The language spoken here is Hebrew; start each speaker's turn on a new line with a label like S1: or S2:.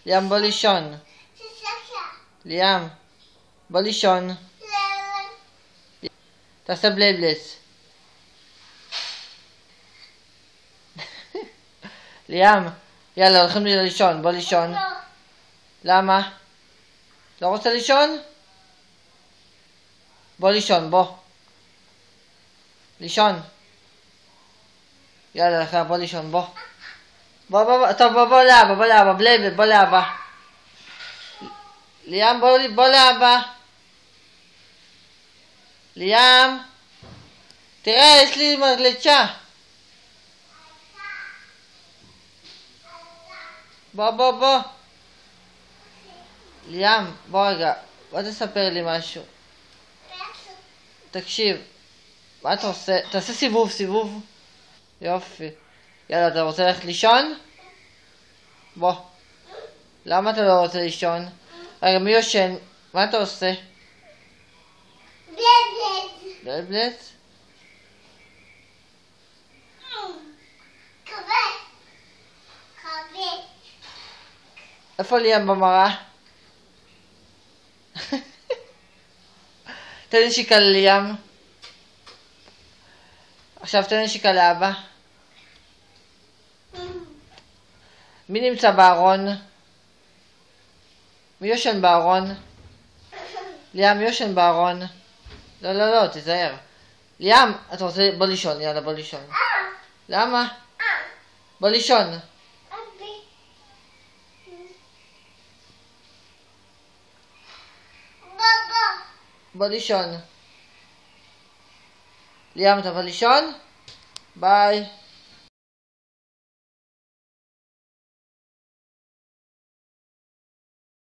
S1: ליאם, בוא לישון. ליאם, בוא לישון. תעשה בלייבלץ. ליאם, יאללה, הולכים לי לישון, בוא לישון. למה? לא רוצה לישון? בוא לישון, בוא. לישון. יאללה, בוא לישון, בוא. טוב, בוא לאבא, בוא לאבא, בלייבלץ, בוא לאבא. ליאם, בוא לאבא. ליאם, תראה, יש לי מגלצ'ה. בוא. ליאם, בוא רגע, בוא תספר לי משהו. תקשיב, מה אתה עושה? תעשה סיבוב. יופי. יאללה, אתה רוצה ללכת לישון? בוא. למה אתה לא רוצה לישון? רגע, מי יושן? מה אתה עושה? בלייבלץ? איפה ליאם במראה? תן נשיקה לליאם. עכשיו תן נשיקה לאבא. מי נמצא בארון? מי יושן בארון? ליאם, מי יושן בארון? לא, תיזהר. ליאם, אתה רוצה... בוא לישון, יאללה, בוא לישון. למה? בוא לישון. בוא לישון. ליאם, אתה בא לישון? ביי.